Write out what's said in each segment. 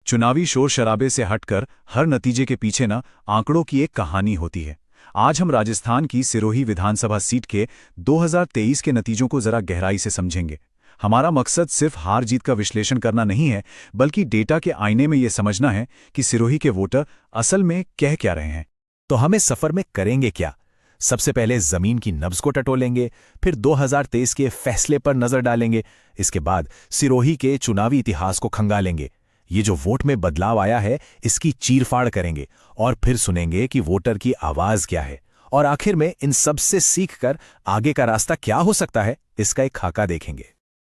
चुनावी शोर शराबे से हटकर हर नतीजे के पीछे ना आंकड़ों की एक कहानी होती है। आज हम राजस्थान की सिरोही विधानसभा सीट के 2023 के नतीजों को जरा गहराई से समझेंगे। हमारा मकसद सिर्फ हार जीत का विश्लेषण करना नहीं है, बल्कि डेटा के आईने में ये समझना है कि सिरोही के वोटर असल में कह क्या रहे हैं। तो हम इस सफर में करेंगे क्या? सबसे पहले जमीन की नब्ज को टटोलेंगे, फिर 2023 के फैसले पर नजर डालेंगे, इसके बाद सिरोही के चुनावी इतिहास को खंगालेंगे। ये जो वोट में बदलाव आया है, इसकी चीरफाड़ करेंगे और फिर सुनेंगे कि वोटर की आवाज क्या है। और आखिर में इन सब से सीखकर आगे का रास्ता क्या हो सकता है, इसका एक खाका देखेंगे।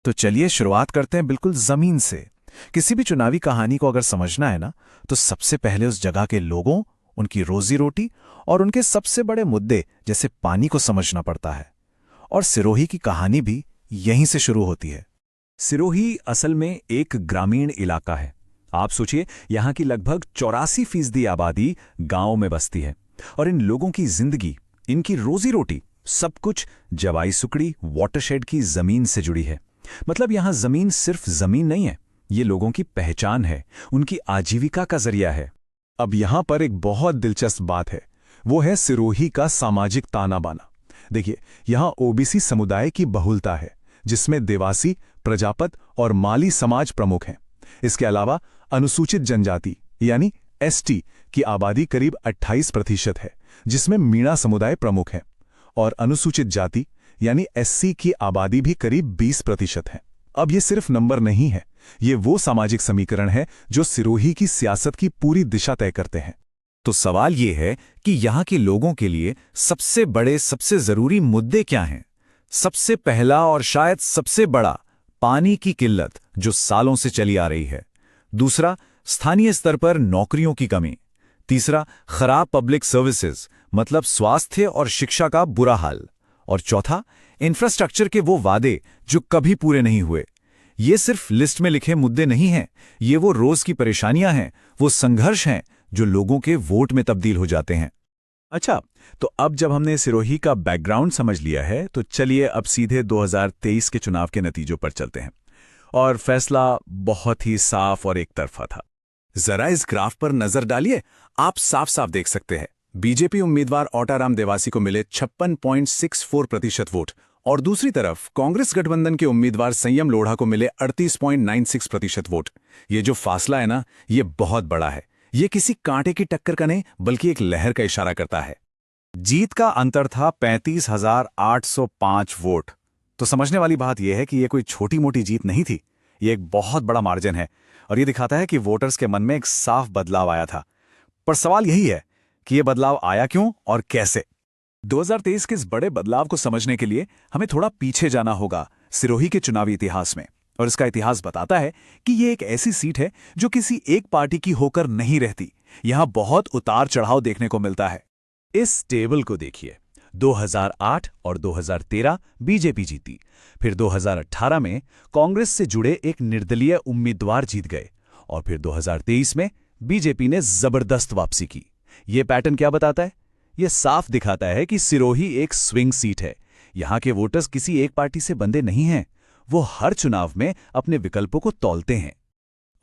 तो चलिए शुरुआत करते हैं बिल्कुल जमीन से। किसी भी चुनावी कहानी को अगर समझना है ना, तो सबसे पहले उस जगह के लोगों, उनकी रोजी रोटी और उनके सबसे बड़े मुद्दे जैसे पानी को समझना पड़ता है। और सिरोही की कहानी भी यहीं से शुरू होती है। सिरोही असल में एक ग्रामीण इलाका है। आप सोचिए, यहाँ की लगभग 84% आबादी गांव में बसती है और इन लोगों की जिंदगी, इनकी रोजी रोटी, सब कुछ जवाई सुकड़ी वाटरशेड की जमीन से जुड़ी है। मतलब यहाँ जमीन सिर्फ जमीन नहीं है, ये लोगों की पहचान है, उनकी आजीविका का जरिया है। अब यहां पर एक बहुत दिलचस्प बात है, वो है सिरोही का सामाजिक ताना बाना। देखिए, यहां ओबीसी समुदाय की बहुलता है, जिसमें देवासी, प्रजापत और माली समाज प्रमुख हैं। इसके अलावा अनुसूचित जनजाति यानी एसटी की आबादी करीब 28% है, जिसमें मीणा समुदाय प्रमुख है। और अनुसूचित जाति यानी एससी की आबादी भी करीब 20% है। अब ये सिर्फ नंबर नहीं है, ये वो सामाजिक समीकरण है जो सिरोही की सियासत की पूरी दिशा तय करते हैं। तो सवाल ये है कि यहाँ के लोगों के लिए सबसे बड़े, सबसे जरूरी मुद्दे क्या हैं? सबसे पहला और शायद सबसे बड़ा, पानी की किल्लत जो सालों से चली आ रही है। दूसरा, स्थानीय स्तर पर नौकरियों की कमी। तीसरा, खराब पब्लिक सर्विसेज मतलब स्वास्थ्य और शिक्षा का बुरा हाल। और चौथा, इंफ्रास्ट्रक्चर के वो वादे जो कभी पूरे नहीं हुए। ये सिर्फ लिस्ट में लिखे मुद्दे नहीं हैं, ये वो रोज की परेशानियां हैं, वो संघर्ष हैं जो लोगों के वोट में तब्दील हो जाते हैं। अच्छा, तो अब जब हमने सिरोही का बैकग्राउंड समझ लिया है, तो चलिए अब सीधे 2023 के चुनाव के नतीजों पर चलते हैं। और फैसला बहुत ही साफ और एक तरफा था। जरा इस ग्राफ पर नजर डालिए, आप साफ साफ देख सकते हैं बीजेपी उम्मीदवार ओटाराम देवासी को मिले 56.64% वोट और दूसरी तरफ कांग्रेस गठबंधन के उम्मीदवार संयम लोढ़ा को मिले 38.96% वोट। ये जो फासला है ना, ये बहुत बड़ा है। ये किसी कांटे की टक्कर का नहीं, बल्कि एक लहर का इशारा करता है। जीत का अंतर था 35,805 वोट। तो समझने वाली बात यह है कि यह कोई छोटी मोटी जीत नहीं थी, ये एक बहुत बड़ा मार्जिन है और ये दिखाता है कि वोटर्स के मन में एक साफ बदलाव आया था। पर सवाल यही है कि यह बदलाव आया क्यों और कैसे। 2023 के इस बड़े बदलाव को समझने के लिए हमें थोड़ा पीछे जाना होगा सिरोही के चुनावी इतिहास में। और इसका इतिहास बताता है कि यह एक ऐसी सीट है जो किसी एक पार्टी की होकर नहीं रहती। यहां बहुत उतार चढ़ाव देखने को मिलता है। इस टेबल को देखिए, 2008 और 2013 बीजेपी जीती, फिर 2018 में कांग्रेस से जुड़े एक निर्दलीय उम्मीदवार जीत गए और फिर 2023 में बीजेपी ने जबरदस्त वापसी की। यह पैटर्न क्या बताता है? यह साफ दिखाता है कि सिरोही एक स्विंग सीट है। यहां के वोटर्स किसी एक पार्टी से बंधे नहीं हैं, वो हर चुनाव में अपने विकल्पों को तौलते हैं।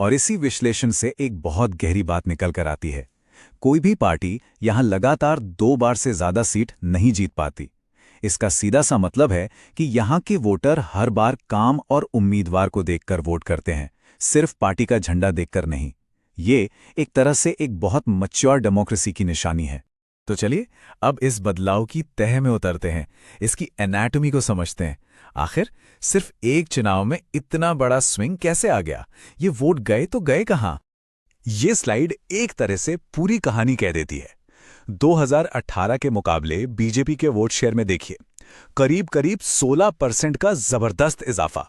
और इसी विश्लेषण से एक बहुत गहरी बात निकल कर आती है, कोई भी पार्टी यहां लगातार 2 बार से ज्यादा सीट नहीं जीत पाती। इसका सीधा सा मतलब है कि यहां के वोटर हर बार काम और उम्मीदवार को देखकर वोट करते हैं, सिर्फ पार्टी का झंडा देखकर नहीं। ये एक तरह से एक बहुत मैच्योर डेमोक्रेसी की निशानी है। तो चलिए अब इस बदलाव की तह में उतरते हैं, इसकी एनाटॉमी को समझते हैं। आखिर सिर्फ एक चुनाव में इतना बड़ा स्विंग कैसे आ गया? ये वोट गए तो गए कहां? ये स्लाइड एक तरह से पूरी कहानी कह देती है। 2018 के मुकाबले बीजेपी के वोट शेयर में देखिए, करीब करीब 16% का जबरदस्त इजाफा।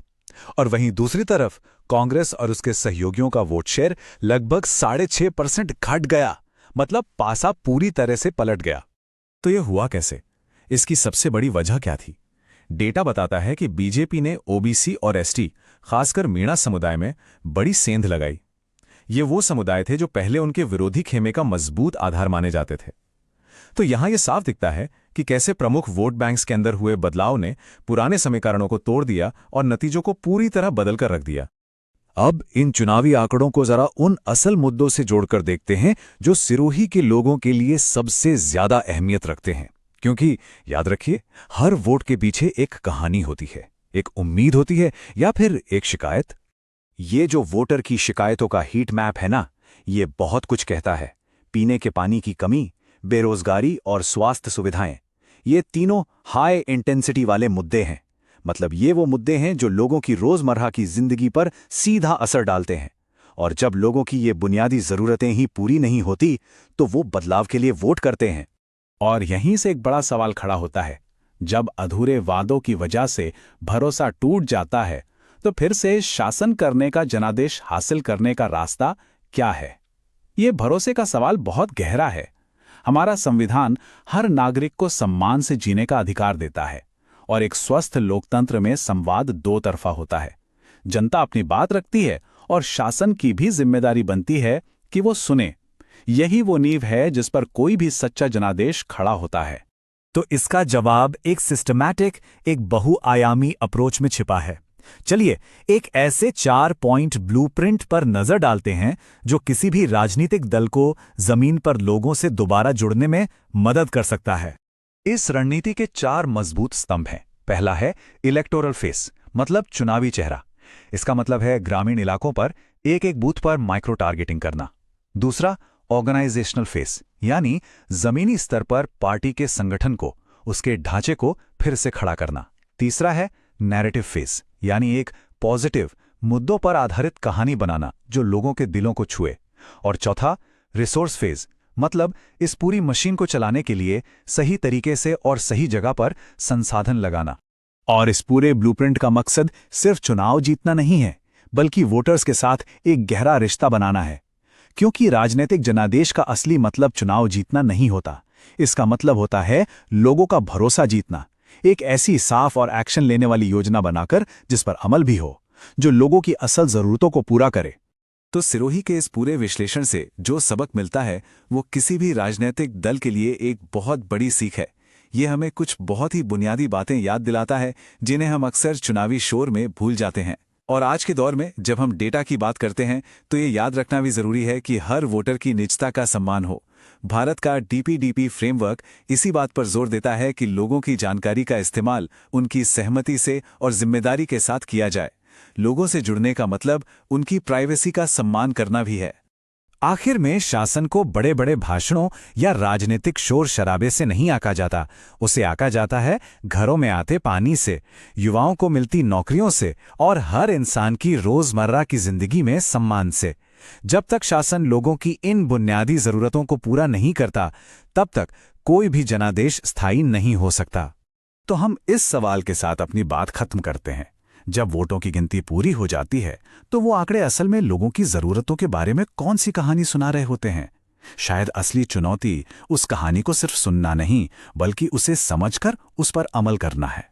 और वहीं दूसरी तरफ कांग्रेस और उसके सहयोगियों का वोट शेयर लगभग 6.5% घट गया। मतलब पासा पूरी तरह से पलट गया। तो यह हुआ कैसे? इसकी सबसे बड़ी वजह क्या थी? डेटा बताता है कि बीजेपी ने ओबीसी और एसटी, खासकर मीणा समुदाय में बड़ी सेंध लगाई। ये वो समुदाय थे जो पहले उनके विरोधी खेमे का मजबूत आधार माने जाते थे। तो यहां यह साफ दिखता है कि कैसे प्रमुख वोट बैंक्स के अंदर हुए बदलाव ने पुराने समीकरणों को तोड़ दिया और नतीजों को पूरी तरह बदल कर रख दिया। अब इन चुनावी आंकड़ों को जरा उन असल मुद्दों से जोड़कर देखते हैं जो सिरोही के लोगों के लिए सबसे ज्यादा अहमियत रखते हैं। क्योंकि याद रखिए, हर वोट के पीछे एक कहानी होती है, एक उम्मीद होती है या फिर एक शिकायत। ये जो वोटर की शिकायतों का हीट मैप है ना, ये बहुत कुछ कहता है। पीने के पानी की कमी, बेरोजगारी और स्वास्थ्य सुविधाएं, ये तीनों हाई इंटेंसिटी वाले मुद्दे हैं। मतलब ये वो मुद्दे हैं जो लोगों की रोजमर्रा की जिंदगी पर सीधा असर डालते हैं। और जब लोगों की ये बुनियादी जरूरतें ही पूरी नहीं होती तो वो बदलाव के लिए वोट करते हैं। और यहीं से एक बड़ा सवाल खड़ा होता है, जब अधूरे वादों की वजह से भरोसा टूट जाता है तो फिर से शासन करने का जनादेश हासिल करने का रास्ता क्या है? ये भरोसे का सवाल बहुत गहरा है। हमारा संविधान हर नागरिक को सम्मान से जीने का अधिकार देता है और एक स्वस्थ लोकतंत्र में संवाद दो तरफा होता है। जनता अपनी बात रखती है और शासन की भी जिम्मेदारी बनती है कि वो सुने। यही वो नींव है जिस पर कोई भी सच्चा जनादेश खड़ा होता है। तो इसका जवाब एक सिस्टमैटिक, एक बहुआयामी अप्रोच में छिपा है। चलिए एक ऐसे 4 पॉइंट ब्लूप्रिंट पर नजर डालते हैं जो किसी भी राजनीतिक दल को जमीन पर लोगों से दोबारा जुड़ने में मदद कर सकता है। इस रणनीति के 4 मजबूत स्तंभ हैं। पहला है इलेक्टोरल फेस, मतलब चुनावी चेहरा। इसका मतलब है ग्रामीण इलाकों पर एक एक बूथ पर माइक्रो टारगेटिंग करना। दूसरा ऑर्गेनाइजेशनल फेस, यानी जमीनी स्तर पर पार्टी के संगठन को, उसके ढांचे को फिर से खड़ा करना। तीसरा है नैरेटिव फेस, यानी एक पॉजिटिव, मुद्दों पर आधारित कहानी बनाना जो लोगों के दिलों को छुए। और चौथा रिसोर्स फेज, मतलब इस पूरी मशीन को चलाने के लिए सही तरीके से और सही जगह पर संसाधन लगाना। और इस पूरे ब्लूप्रिंट का मकसद सिर्फ चुनाव जीतना नहीं है, बल्कि वोटर्स के साथ एक गहरा रिश्ता बनाना है। क्योंकि राजनीतिक जनादेश का असली मतलब चुनाव जीतना नहीं होता। इसका मतलब होता है लोगों का भरोसा जीतना, एक ऐसी साफ और एक्शन लेने वाली योजना बनाकर जिस पर अमल भी हो, जो लोगों की असल जरूरतों को पूरा करे। तो सिरोही के इस पूरे विश्लेषण से जो सबक मिलता है वो किसी भी राजनीतिक दल के लिए एक बहुत बड़ी सीख है। ये हमें कुछ बहुत ही बुनियादी बातें याद दिलाता है जिन्हें हम अक्सर चुनावी शोर में भूल जाते हैं। और आज के दौर में जब हम डेटा की बात करते हैं तो ये याद रखना भी जरूरी है कि हर वोटर की निजता का सम्मान हो। भारत का डीपीडीपी फ्रेमवर्क इसी बात पर जोर देता है कि लोगों की जानकारी का इस्तेमाल उनकी सहमति से और जिम्मेदारी के साथ किया जाए। लोगों से जुड़ने का मतलब उनकी प्राइवेसी का सम्मान करना भी है। आखिर में शासन को बड़े बड़े भाषणों या राजनीतिक शोर शराबे से नहीं आका जाता, उसे आका जाता है घरों में आते पानी से, युवाओं को मिलती नौकरियों से और हर इंसान की रोजमर्रा की जिंदगी में सम्मान से। जब तक शासन लोगों की इन बुनियादी जरूरतों को पूरा नहीं करता, तब तक कोई भी जनादेश स्थायी नहीं हो सकता। तो हम इस सवाल के साथ अपनी बात खत्म करते हैं। जब वोटों की गिनती पूरी हो जाती है तो वो आंकड़े असल में लोगों की जरूरतों के बारे में कौन सी कहानी सुना रहे होते हैं? शायद असली चुनौती उस कहानी को सिर्फ सुनना नहीं, बल्कि उसे समझकर उस पर अमल करना है।